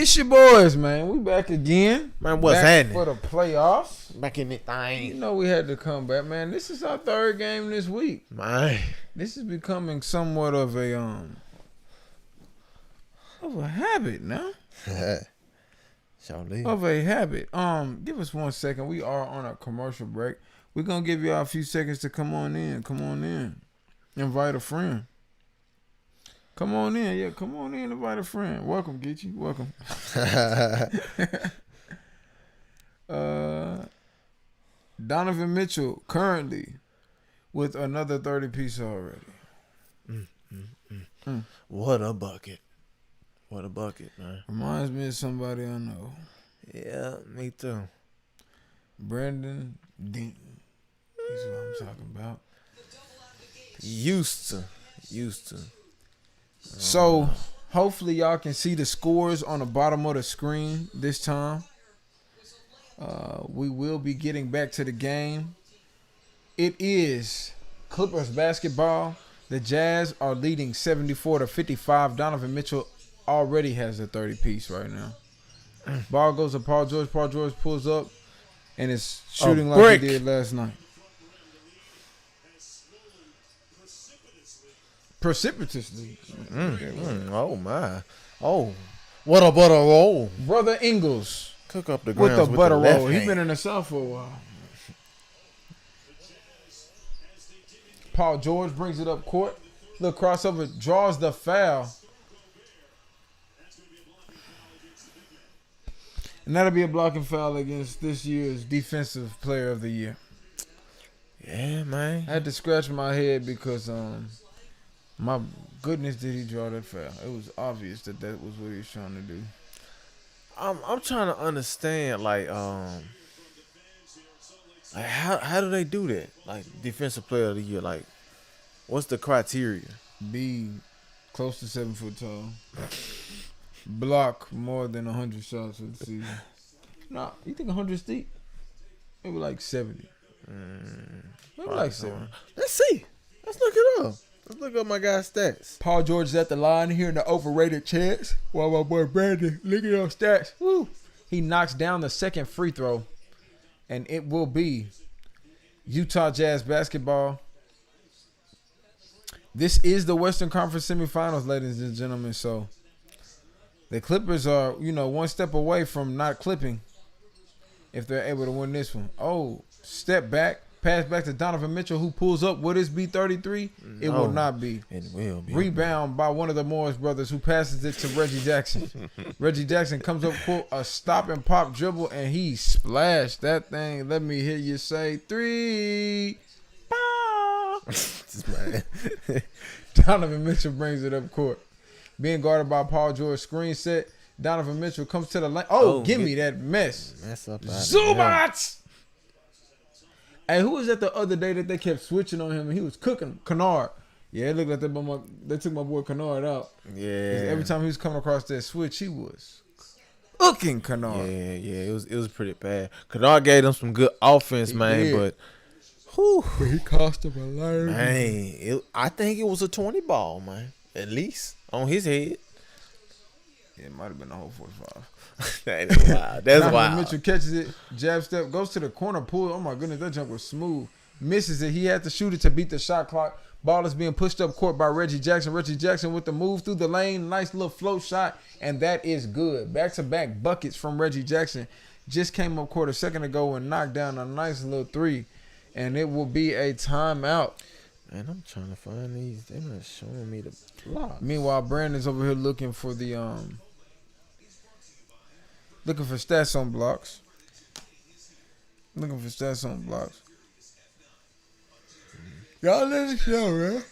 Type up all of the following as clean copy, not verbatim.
It's your boys, man. We back again. Man, what's back happening? for the playoffs. Back in the You thing. know we had to come back, man. This is our third game this week. Man. This is becoming somewhat of a habit now. Surely. Of a habit. Give us 1 second. We are on a commercial break. We're gonna give y'all a few seconds to come on in. Come on in. Invite a friend. Come on in. Yeah, come on in. Invite a friend. Welcome, Geechee. Welcome. Donovan Mitchell currently with another 30-piece already. What a bucket. What a bucket, man. Reminds me of somebody I know. Yeah, me too. Brandon Denton. He's what I'm talking about. Used to. So, hopefully y'all can see the scores on the bottom of the screen this time. We will be getting back to the game. It is Clippers basketball. The Jazz are leading 74-55. Donovan Mitchell already has a 30-piece right now. Ball goes to Paul George. Paul George pulls up and is shooting like he did last night. Precipitously. Oh, my. Oh. What a butter roll. Brother Angelos. Cook up the With grounds the butter left roll. He's hand. been in the South for a while. Paul George brings it up court. Little crossover, draws the foul. And that'll be a blocking foul against this year's Defensive Player of the Year. Yeah, man. I had to scratch my head because, my goodness, did he draw that foul? It was obvious that was what he was trying to do. I'm trying to understand, like how do they do that? Like, Defensive Player of the Year, like, what's the criteria? Be close to 7 foot tall. Block more than 100 shots for the season. Nah, you think 100 steep? Maybe like 70. Maybe like 70. Let's see. Let's look it up. Let's look up my guy's stats. Paul George is at the line here in the overrated chance. While my boy Brandon looking at stats. Woo. He knocks down the second free throw. And it will be Utah Jazz basketball. This is the Western Conference semifinals, ladies and gentlemen. So the Clippers are, one step away from not clipping if they're able to win this one. Oh, step back. Pass back to Donovan Mitchell, who pulls up. Will this be 33? It will not be. It will be. Rebound by one of the Morris brothers, who passes it to Reggie Jackson. Reggie Jackson comes up, a stop and pop dribble, and he splashed that thing. Let me hear you say 3. Donovan Mitchell brings it up court. Being guarded by Paul George, screen set. Donovan Mitchell comes to the lane. Give me that mess. Mess up. Zubats! Hey, who was that the other day that they kept switching on him and he was cooking? Kennard. Yeah, it looked like they took my boy Kennard out. Yeah. Every time he was coming across that switch, he was cooking Kennard. Yeah. It was pretty bad. Kennard gave them some good offense, man, but he cost him a life. Man, I think it was a 20 ball, man. At least on his head. Yeah, it might have been a whole 45. That is wild. That's wild. Mitchell catches it, jab step, goes to the corner, pull. Oh my goodness, that jump was smooth. Misses it. He had to shoot it to beat the shot clock. Ball is being pushed up court by Reggie Jackson. Reggie Jackson with the move through the lane. Nice little float shot, and that is good. Back-to-back buckets from Reggie Jackson. Just came up court a second ago and knocked down a nice little 3, and it will be a timeout. Man, I'm trying to find these. They're not showing me the block. Meanwhile, Brandon's over here looking for the looking for stats on blocks. Y'all let us know, man.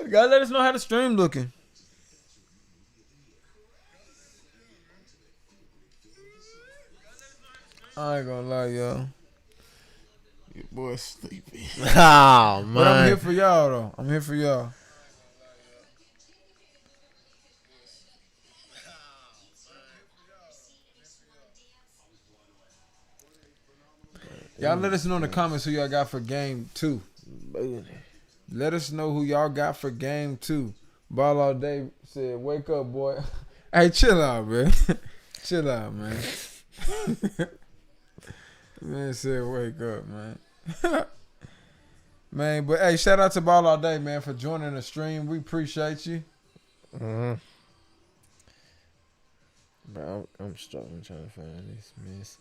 Y'all let us know how the stream looking. I ain't gonna lie, y'all. Your boy's sleepy. Oh, man. But I'm here for y'all, though. I'm here for y'all. Y'all let us know in the comments who y'all got for game 2. Let us know who y'all got for game 2. Ball all day said, "Wake up, boy." Hey, chill out, man. Chill out, man. Man said, wake up, man. Man, but hey, shout out to Ball All Day, man, for joining the stream. We appreciate you. Mm-hmm. Bro, I'm struggling trying to find this mess.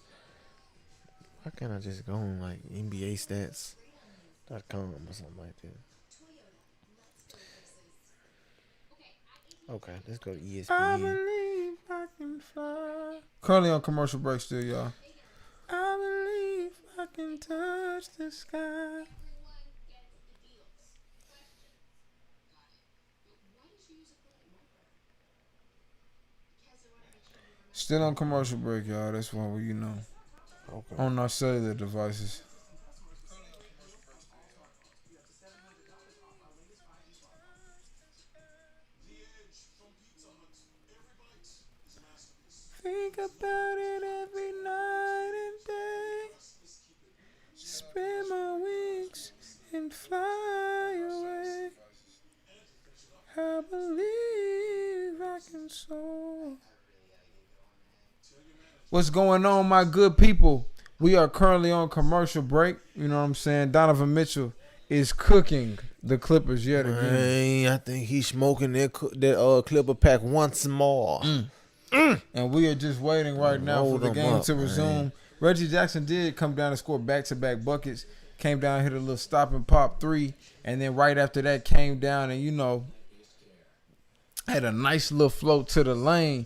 Why can't I just go on like NBA stats.com or something like that? Okay, let's go to ESPN. I believe I can fly. Currently on commercial break still, y'all. I believe I can touch the sky. Still on commercial break, y'all. That's why we, Okay. on our cellular devices. Think about it every night and day. Spread my wings and fly away. I believe I can soar. What's going on, my good people? We are currently on commercial break. You know what I'm saying? Donovan Mitchell is cooking the Clippers yet again. Man, I think he's smoking that Clipper pack once more. And we are just waiting right now for the game to resume. Man. Reggie Jackson did come down and score back-to-back buckets. Came down, hit a little stop and pop three. And then right after that came down and, had a nice little float to the lane.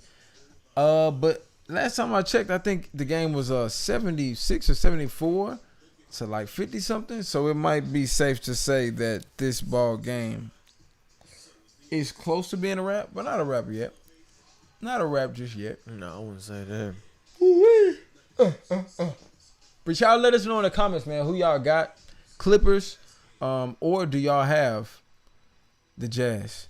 But last time I checked, I think the game was 76 or 74 to like 50-something. So it might be safe to say that this ball game is close to being a wrap, but not a wrap yet. Not a wrap just yet. No, I wouldn't say that. But y'all let us know in the comments, man, who y'all got. Clippers, or do y'all have the Jazz?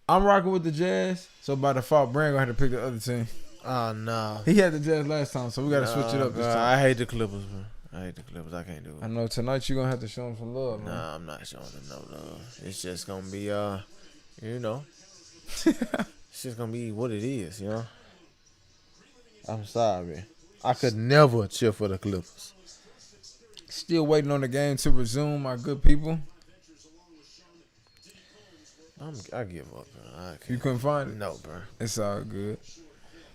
I'm rocking with the Jazz, so by default, Brand gonna have to pick the other team. Oh, no. He had the Jazz last time, so we gotta switch it up this time. I hate the Clippers, bro. I hate the Clippers. I can't do it. I know tonight you're gonna have to show them some love, man. Nah, I'm not showing them no love. It's just gonna be, it's just gonna be what it is, I'm sorry. I could never cheer for the Clippers. Still waiting on the game to resume, my good people. I give up, bro. You couldn't find it? No, bro. It's all good.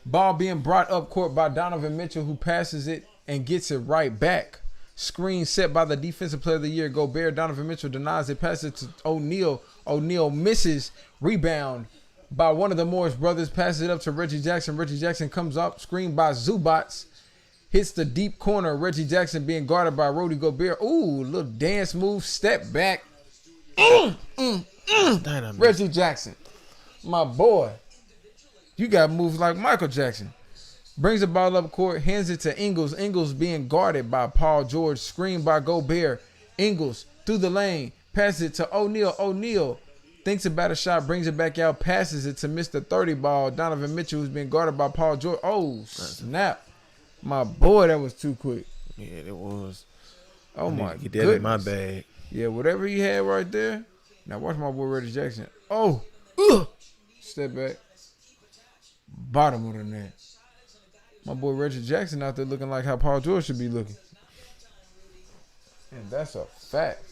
Ball being brought up court by Donovan Mitchell, who passes it and gets it right back. Screen set by the defensive player of the year, Gobert. Donovan Mitchell denies it, passes it to O'Neal. O'Neal misses. Rebound by one of the Morris brothers, passes it up to Reggie Jackson. Reggie Jackson comes up, screened by Zubats. Hits the deep corner. Reggie Jackson being guarded by Rudy Gobert. Ooh, little dance move, step back. Reggie Jackson, my boy. You got moves like Michael Jackson. Brings the ball up court, hands it to Ingles. Ingles being guarded by Paul George. Screened by Gobert. Ingles through the lane. Passes it to O'Neal. O'Neal thinks about a shot, brings it back out, passes it to Mr. 30 ball. Donovan Mitchell, who's being guarded by Paul George. Oh, snap. My boy, that was too quick. Yeah, it was. Oh, my Get that goodness. in my bag. Yeah, whatever he had right there. Now watch my boy Reggie Jackson. Oh, step back. Bottom of the net. My boy Reggie Jackson out there looking like how Paul George should be looking. And that's a fact.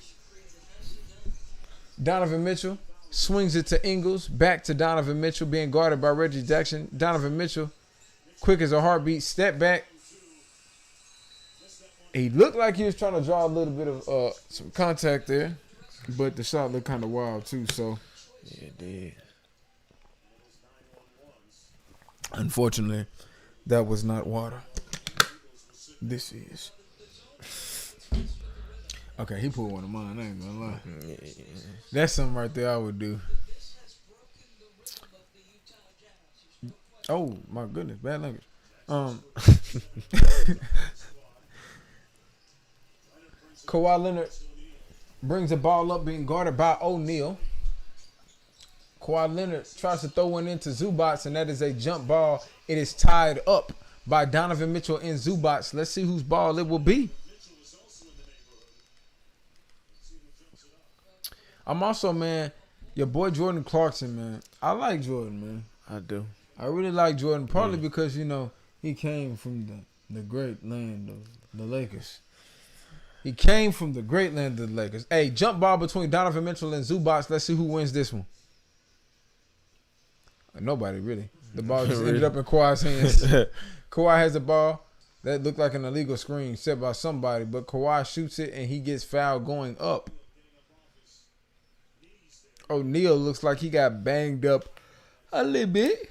Donovan Mitchell swings it to Ingles. Back to Donovan Mitchell being guarded by Reggie Jackson. Donovan Mitchell, quick as a heartbeat, step back. He looked like he was trying to draw a little bit of some contact there, but the shot looked kind of wild too. So, Yeah, it did. Unfortunately, that was not water. This is. Okay, he pulled one of mine. I ain't gonna lie. Yeah. That's something right there I would do. Oh my goodness, bad language. Kawhi Leonard brings the ball up, being guarded by O'Neal. Kawhi Leonard tries to throw one into Zubats, and that is a jump ball. It is tied up by Donovan Mitchell and Zubats. Let's see whose ball it will be. I'm also, man, your boy Jordan Clarkson, man. I like Jordan, man. I do. I really like Jordan partly because he came from the great land of the Lakers. He came from the great land of the Lakers. Hey, jump ball between Donovan Mitchell and Zubac. Let's see who wins this one. Nobody really. The ball just ended up in Kawhi's hands. Kawhi has the ball. That looked like an illegal screen set by somebody, but Kawhi shoots it and he gets fouled going up. O'Neal looks like he got banged up a little bit.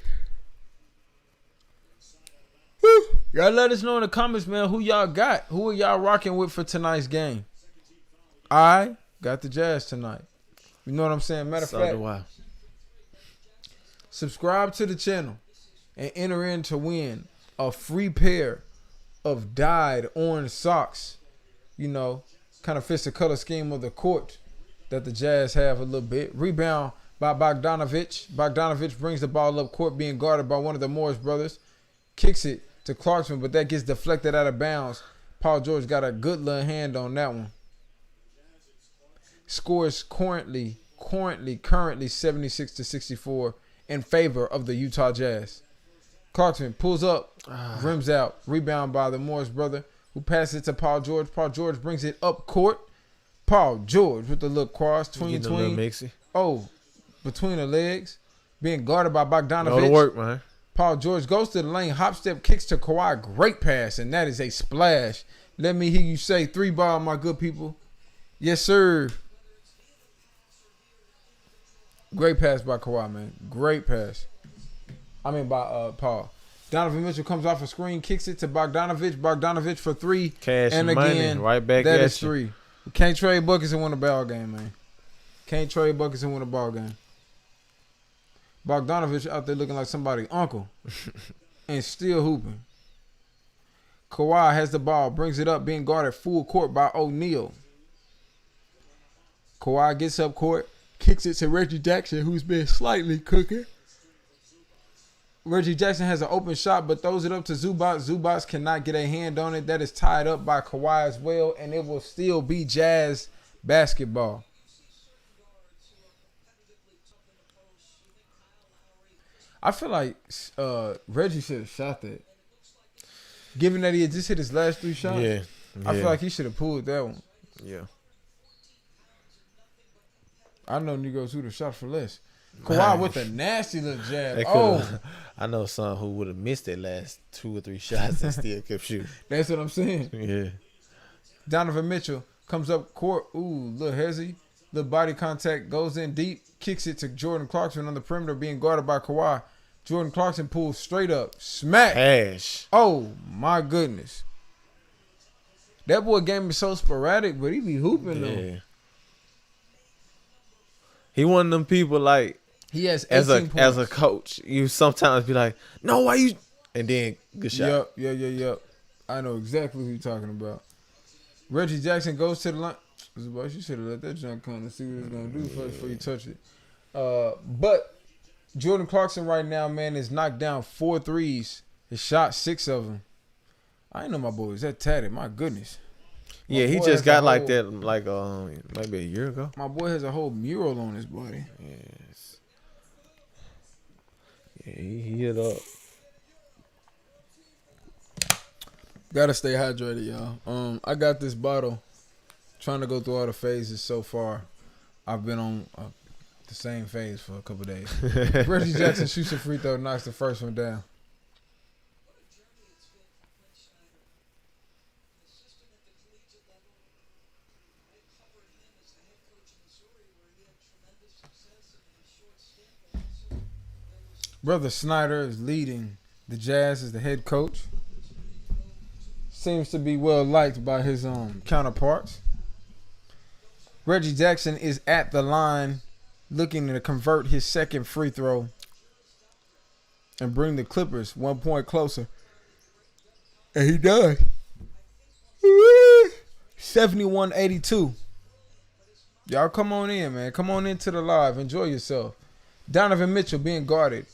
Whew. Y'all let us know in the comments, man, who y'all got. Who are y'all rocking with for tonight's game? I got the Jazz tonight. You know what I'm saying? Matter of fact, do I. Subscribe to the channel and enter in to win a free pair of dyed orange socks. Kind of fits the color scheme of the court that the Jazz have a little bit. Rebound by Bogdanovich. Bogdanovich brings the ball up court, being guarded by one of the Morris brothers. Kicks it to Clarkson, but that gets deflected out of bounds. Paul George got a good little hand on that one. Scores currently 76-64 in favor of the Utah Jazz. Clarkson pulls up, rims out. Rebound by the Morris brother, who passes it to Paul George. Paul George brings it up court. Paul George with the little cross between the legs, being guarded by Bogdanovich. All the work, man. Paul George goes to the lane, hop step, kicks to Kawhi. Great pass, and that is a splash. Let me hear you say 3 ball, my good people. Yes, sir. Great pass by Kawhi, man. Great pass. By Paul. Donovan Mitchell comes off a screen, kicks it to Bogdanovich. Bogdanovich for 3. Cash and money, again, right back that at is you. 3. We can't trade buckets and win a ball game, man. Can't trade buckets and win a ball game. Bogdanovich out there looking like somebody's uncle and still hooping. Kawhi has the ball, brings it up, being guarded full court by O'Neal. Kawhi gets up court, kicks it to Reggie Jackson, who's been slightly cooking. Reggie Jackson has an open shot, but throws it up to Zubac. Zubac cannot get a hand on it. That is tied up by Kawhi as well, and it will still be Jazz basketball. I feel like Reggie should have shot that. Given that he had just hit his last 3 shots, I feel like he should have pulled that one. Yeah. I know Negroes who would have shot for less. Kawhi with a nasty little jab. I know some who would have missed their last 2 or 3 shots and still kept shooting. That's what I'm saying. Yeah. Donovan Mitchell comes up court. Ooh, little hezzy. Little body contact. Goes in deep. Kicks it to Jordan Clarkson on the perimeter, being guarded by Kawhi. Jordan Clarkson pulls straight up. Smack. Cash. Oh, my goodness. That boy game is so sporadic, but he be hooping though. He one of them people like he has 18 points. As a coach, you sometimes be like, no, why you? And then good shot. Yep. I know exactly who you're talking about. Reggie Jackson goes to the line. You should have let that jump come and see what it's gonna do first before you touch it. But Jordan Clarkson right now, man, is knocked down 4 threes. He shot 6 of them. I didn't know my boy was that tatted. My goodness. Yeah, he just got like that maybe a year ago. My boy has a whole mural on his body. Yes. Yeah, he hit up. Gotta stay hydrated, y'all. I got this bottle. Trying to go through all the phases so far. I've been on the same phase for a couple days. Reggie Jackson shoots a free throw, knocks the first one down. Brother Snyder is leading the Jazz as the head coach. Seems to be well liked by his counterparts. Reggie Jackson is at the line looking to convert his second free throw and bring the Clippers 1 point closer. And he does. 71-82. Y'all come on in, man. Come on into the live. Enjoy yourself. Donovan Mitchell being guarded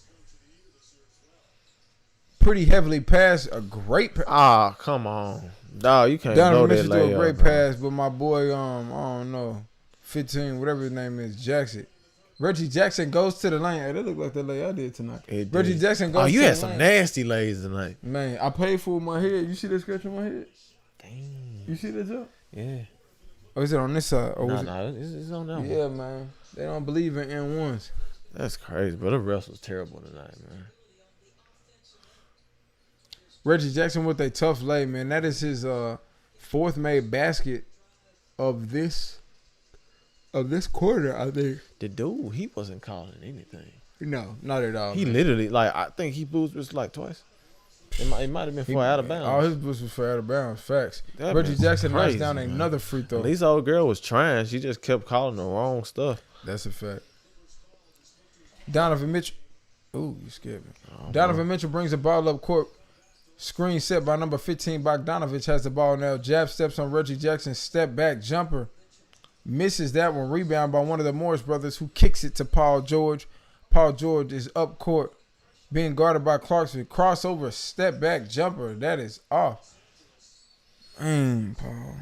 pretty heavily past a great pass. Come on. Dog, you can't Donovan know that Mitchell do a great bro. pass, but my boy, I don't know, 15, whatever his name is, Jackson, Reggie Jackson goes to the lane. Hey, that look like the lay I did tonight. Reggie Jackson goes to the lane. Oh, you had some nasty lays tonight. Man, I paid for my head. You see that scratch on my head? Dang. You see that, Joe? Yeah. Or is it on this side? Or It's on that one. Yeah, man. They don't believe in N1s. That's crazy, but the refs was terrible tonight, man. Reggie Jackson with a tough lay, man. That is his fourth made basket of this quarter, I think. The dude, he wasn't calling anything. No, not at all. He man. literally, I think he boost was like twice. It might have been for out of bounds. All his boosts was for out of bounds. Facts. That Reggie man's Jackson knocks crazy, down man. another free throw. At least old girl was trying. She just kept calling the wrong stuff. That's a fact. Donovan Mitchell. Ooh, you scared me. Oh, Donovan Mitchell brings the ball up court. Screen set by number 15, Bogdanovich has the ball now. Jab steps on Reggie Jackson's step back jumper. Misses that one. Rebound by one of the Morris brothers who kicks it to Paul George. Paul George is up court. Being guarded by Clarkson. Crossover, step back jumper. That is off. Paul.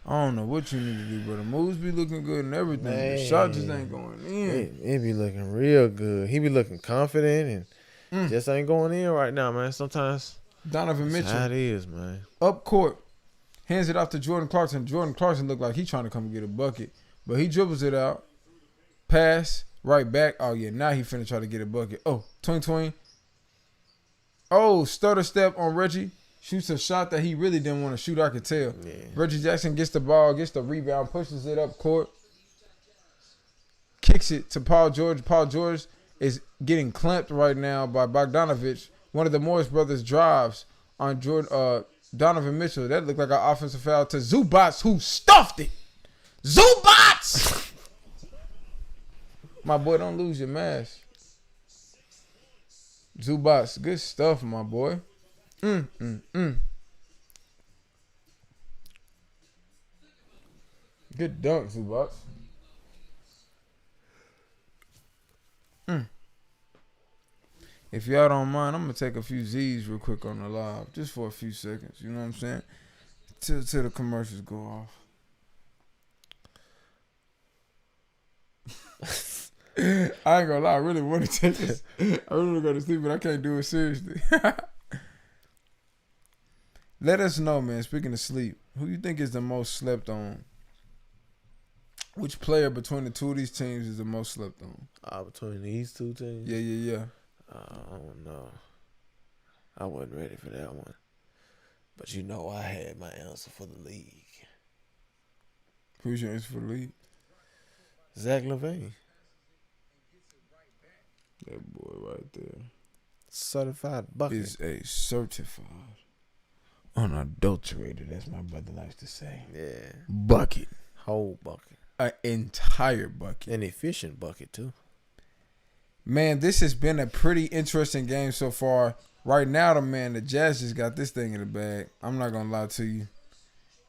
I don't know what you need to do, but the moves be looking good and everything. Man. The shot just ain't going in. It be looking real good. He be looking confident and just ain't going in right now, man. Sometimes Donovan that's Mitchell how it is, man. up court. Hands it off to Jordan Clarkson. Jordan Clarkson looked like he trying to come get a bucket. But he dribbles it out. Pass. Right back. Oh, yeah. Now he finna try to get a bucket. Oh, twing. Oh, stutter step on Reggie. Shoots a shot that he really didn't want to shoot. I could tell. Yeah. Reggie Jackson gets the ball, gets the rebound, pushes it up court. Kicks it to Paul George. Paul George is getting clamped right now by Bogdanovich. One of the Morris brothers drives on Donovan Mitchell. That looked like an offensive foul to Zubats, who stuffed it. Zubats! My boy, don't lose your mask. Zubats, good stuff, my boy. Good dunk, Zubats. If y'all don't mind, I'm going to take a few Z's real quick on the live. Just for a few seconds. You know what I'm saying? Till the commercials go off. I ain't gonna lie, I really want to take this. I really want to go to sleep, but I can't do it seriously. Let us know, man. Speaking of sleep, who you think is the most slept on? Which player between the two of these teams is the most slept on? Between these two teams? Yeah. I don't know. I wasn't ready for that one. But you know I had my answer for the league. Who's your answer for the league? Zach LaVine. That boy right there. Certified bucket. Is a certified, unadulterated, as my brother likes to say. Yeah. Bucket. Whole bucket. An entire bucket. An efficient bucket, too. Man, this has been a pretty interesting game so far. Right now, the Jazz just got this thing in the bag. I'm not gonna lie to you.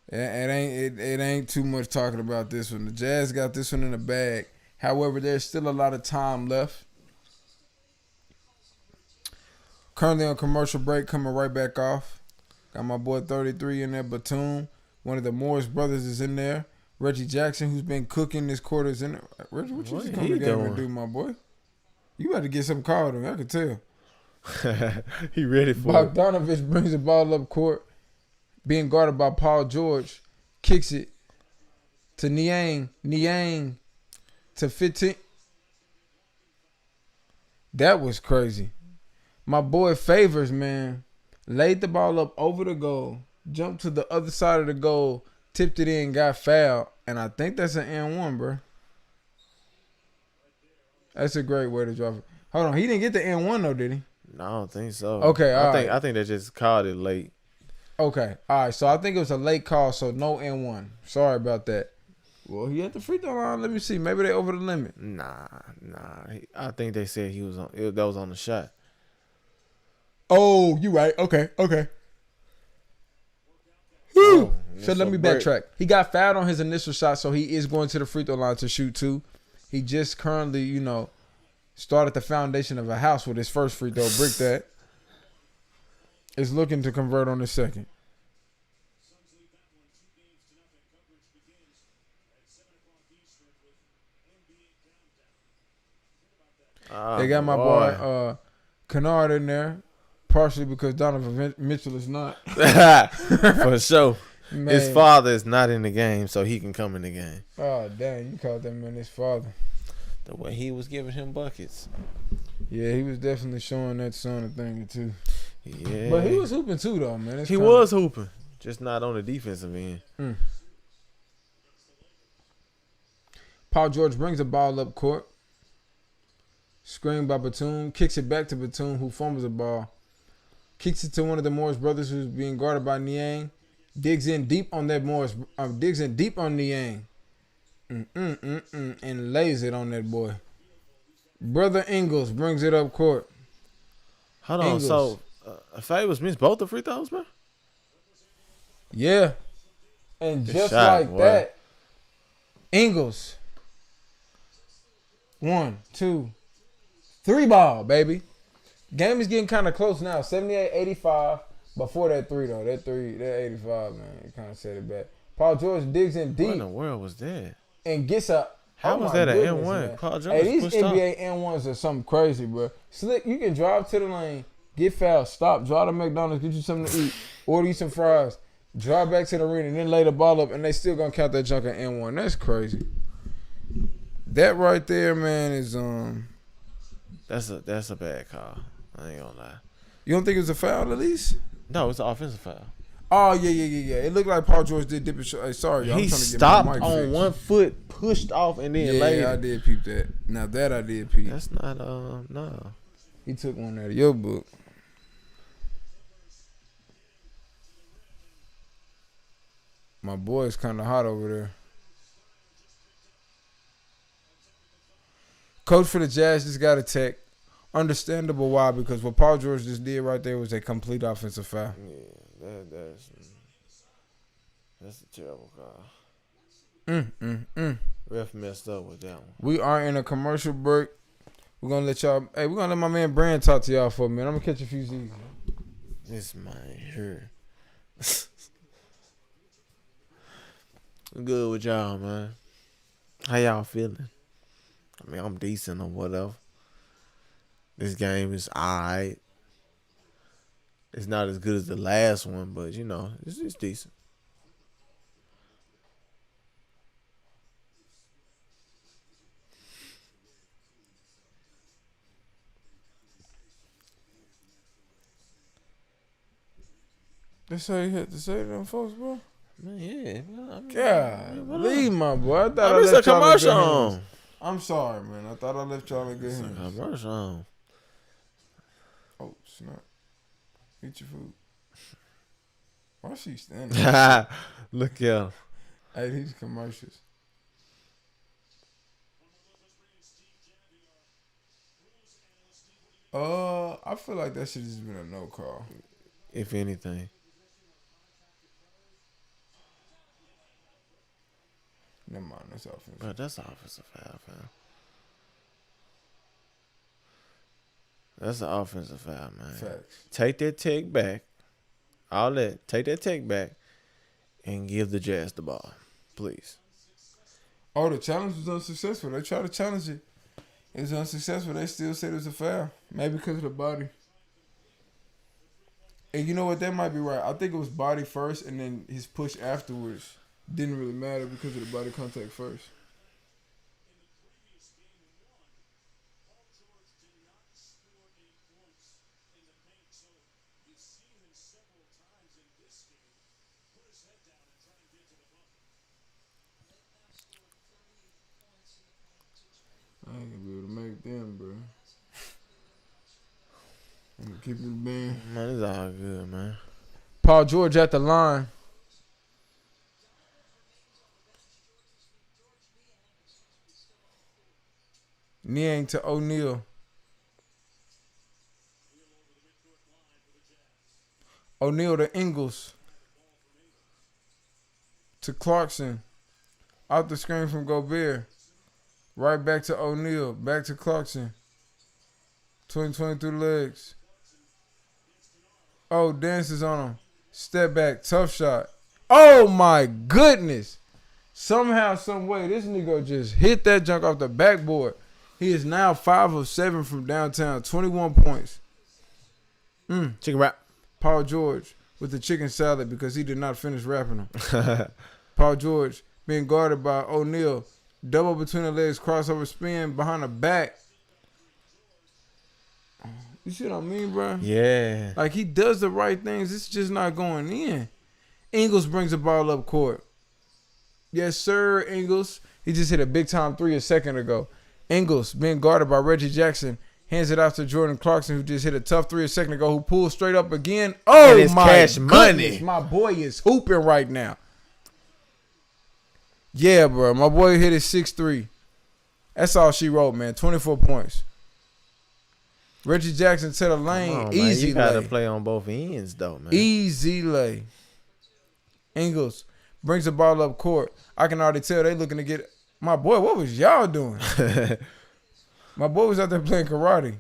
It ain't too much talking about this one. The Jazz got this one in the bag. However, there's still a lot of time left. Currently on commercial break, coming right back off. Got my boy 33 in there, Batum. One of the Morris brothers is in there. Reggie Jackson, who's been cooking this quarter, is in there. Reggie, what you just come to the game and do, my boy? You about to get something called on me, I can tell. He ready for it. Bogdanovich brings the ball up court. Being guarded by Paul George. Kicks it to Niang. Niang to 15. That was crazy. My boy Favors, man, laid the ball up over the goal, jumped to the other side of the goal, tipped it in, got fouled, and I think that's an N1, bro. That's a great way to drop it. Hold on, he didn't get the N1 though, did he? No, I don't think so. Okay, I think they just called it late. Okay, all right. So I think it was a late call, so no N1. Sorry about that. Well, he had the free throw line. Let me see. Maybe they over the limit. Nah. I think they said he was on. That was on the shot. Oh, you right. Okay. Oh, So let me backtrack. He got fouled on his initial shot, so he is going to the free throw line to shoot two. He just currently, started the foundation of a house with his first free throw. Brick that. Is looking to convert on his second. They got my boy Kennard in there, partially because Donovan Mitchell is not. For sure. Man. His father is not in the game, so he can come in the game. Oh, dang. You called that man his father. The way he was giving him buckets. Yeah, he was definitely showing that son a thing or two. Yeah. But he was hooping too, though, man. He was hooping, just not on the defensive end. Paul George brings the ball up court. Screened by Batum. Kicks it back to Batum, who fumbles the ball. Kicks it to one of the Morris brothers who's being guarded by Niang. Digs in deep on that Morris. Digs in deep on Niang. And lays it on that boy. Brother Angelos brings it up court. Hold on, so Favors missed both the free throws, bro? Yeah. And Good just shot, like boy. that, Angelos. 1, 2, 3 ball, baby. Game is getting kind of close now. 78-85. Before that 3, though. That 85, man. It kind of set it back. Paul George digs in deep. What in the world was that? And gets up. How was that an N1? Paul George Hey, these pushed NBA N1s are something crazy, bro. Slick, you can drive to the lane, get fouled, stop, drive to McDonald's, get you something to eat, order you some fries, drive back to the arena, and then lay the ball up, and they still gonna count that junk at N1. That's crazy. That right there, man, is That's a bad call. I ain't gonna lie. You don't think it was a foul at least? No, it's an offensive foul. Oh yeah. It looked like Paul George did dip his shot. Hey, sorry, y'all. He I'm trying to get stopped my mic on fixed. 1 foot, pushed off, and then laid Yeah, I it. did peep that. Now that I did peep. That's not no. He took one out of your book. My boy's kind of hot over there. Coach for the Jazz just got a tech. Understandable why, because what Paul George just did right there was a complete offensive foul. Yeah, that's a terrible call. Ref messed up with that one. We are in a commercial break. We're gonna let my man Brand talk to y'all for a minute. I'm gonna catch a few Z's. This man here. Good with y'all, man. How y'all feeling? I mean, I'm decent or whatever. This game is alright. It's not as good as the last one, but you know, it's decent. That's how you had to say to them folks, bro. Man, yeah. God, leave my boy. I thought I missed a left y'all in commercial good hands. on. I'm sorry, man. I thought I left y'all in good It's a hands. commercial on. Oh, snap. Eat your food. Why she standing? Look here. Hey, these commercials. I feel like that should have just been a no call. If anything. Never mind, that's offensive. Bro, that's offensive foul, fam. That's an offensive foul, man. Facts. Take that tech back. Take that tech back and give the Jazz the ball, please. Oh, the challenge was unsuccessful. They tried to challenge it. It was unsuccessful. They still said it was a foul. Maybe because of the body. And you know what? That might be right. I think it was body first, and then his push afterwards didn't really matter because of the body contact first. I ain't gonna be able to make them, bro. I'm gonna keep it band. Man, it's all good, man. Paul George at the line. Niang to O'Neal. O'Neal to Ingles. To Clarkson. Out the screen from Gobert. Right back to O'Neal. Back to Clarkson. 20 through the legs. Oh, dances on him. Step back. Tough shot. Oh, my goodness. Somehow, some way, this nigga just hit that junk off the backboard. He is now 5 of 7 from downtown, 21 points. Chicken wrap. Paul George with the chicken salad because he did not finish wrapping them. Paul George being guarded by O'Neal. Double between the legs, crossover spin behind the back. You see what I mean, bro? Yeah. Like, he does the right things. It's just not going in. Ingles brings the ball up court. Yes, sir, Ingles. He just hit a big-time 3 a second ago. Ingles being guarded by Reggie Jackson. Hands it out to Jordan Clarkson, who just hit a tough 3 a second ago, who pulled straight up again. Oh, my cash goodness. money. My boy is hooping right now. Yeah, bro. My boy hit his 6-3. That's all she wrote, man. 24 points. Reggie Jackson to the lane. Easy you lay. gotta play on both ends, though, man. Easy lay. Ingles brings the ball up court. I can already tell they looking to get. My boy, what was y'all doing? My boy was out there playing karate.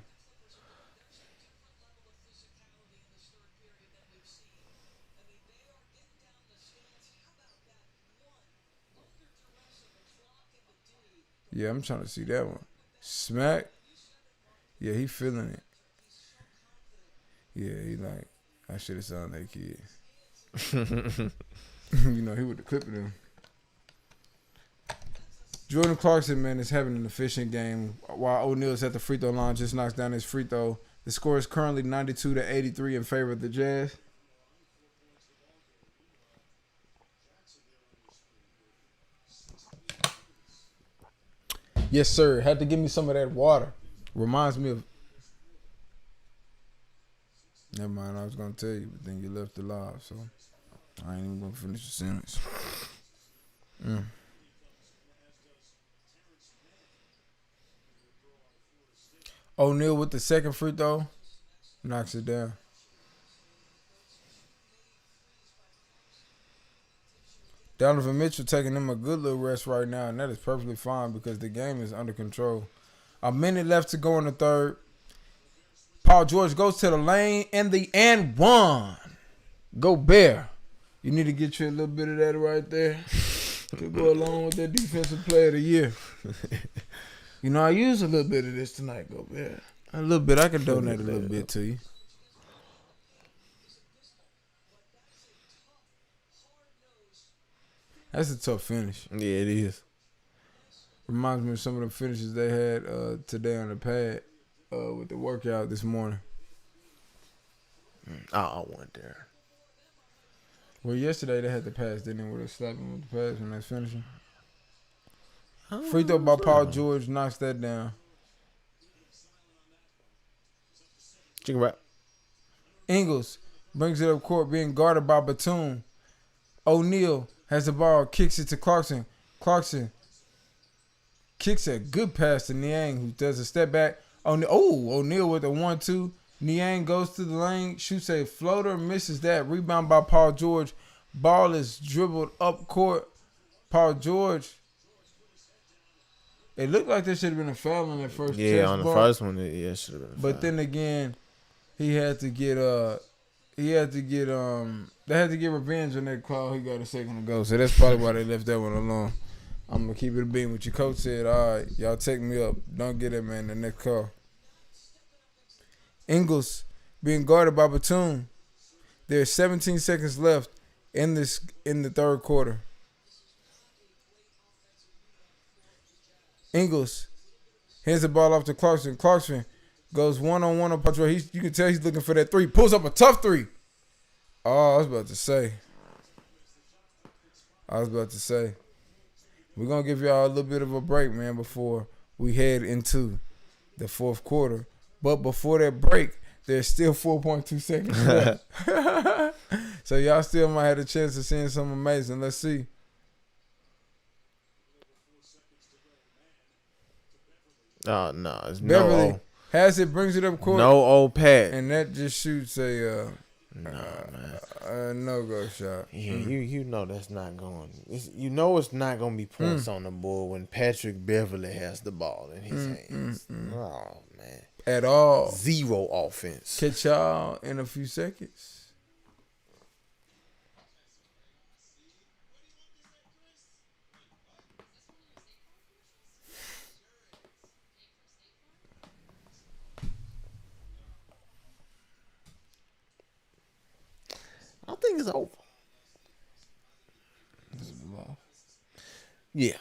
Yeah, I'm trying to see that one. Smack. Yeah, he feeling it. Yeah, he like, I should have sounded that kid. You know, he would have clipped him. Jordan Clarkson, man, is having an efficient game. While O'Neal's at the free throw line, just knocks down his free throw. The score is currently 92-83 in favor of the Jazz. Yes, sir. Had to give me some of that water. Reminds me of. Never mind, I was going to tell you, but then you left it live, so I ain't even going to finish the sentence. O'Neal with the second free throw, knocks it down. Donovan Mitchell taking him a good little rest right now, and that is perfectly fine because the game is under control. A minute left to go in the third. Paul George goes to the lane and one. Go Bear. You need to get you a little bit of that right there to go along with that defensive player of the year. You know, I used a little bit of this tonight, Go Bear. A little bit. I can donate a little bit to you. That's a tough finish. Yeah, it is. Reminds me of some of the finishes they had today on the pad with the workout this morning. I went there. Well, yesterday they had the pass, didn't they? Where they slapped him with the pass when they was finishing. Free throw by Paul George knocks that down. Chicken wrap. Ingles brings it up court, being guarded by Batum. O'Neal has the ball, kicks it to Clarkson. Clarkson kicks a good pass to Niang, who does a step back. O'Neal with a 1-2. Niang goes to the lane, shoots a floater, misses that. Rebound by Paul George. Ball is dribbled up court. Paul George. It looked like there should have been a foul on that first. Yeah, on the ball. first one, it should have been a foul. But then again, they had to get revenge on that call he got a second ago. So that's probably why they left that one alone. I'm gonna keep it a beam. What your coach said, all right, y'all take me up. Don't get that man the next call. Ingles being guarded by Batum. There's 17 seconds left in the third quarter. Ingles hands the ball off to Clarkson. Clarkson goes one-on-one on Paul George. You can tell he's looking for that three. Pulls up a tough three. Oh, I was about to say. We're going to give y'all a little bit of a break, man, before we head into the fourth quarter. But before that break, there's still 4.2 seconds left. So y'all still might have a chance of seeing something amazing. Let's see. Oh, no. It's Beverly no has it, brings it up court. No old Pat. And that just shoots a no-go shot. Yeah, you know that's not going. You know it's not going to be points on the board when Patrick Beverly has the ball in his hands. Oh, man. At all. Zero offense. Catch y'all in a few seconds. think it's over. This is live. Yeah.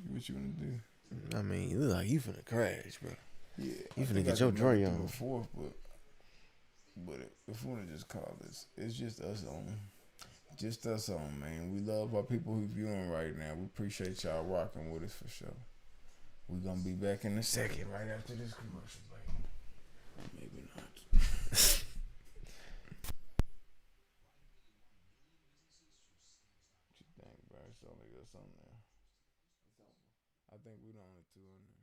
What you gonna do? I mean, you look like you finna crash, bro. Yeah, You I finna think get I your could make Dre it through on. the fourth, but if we wanna just call this, it's just us on. Just us on, man. We love our people who viewing right now. We appreciate y'all rocking with us for sure. We're gonna be back in a second right after this commercial break. Maybe not. What you think, bro? It's only us on there. I think we the only two on there.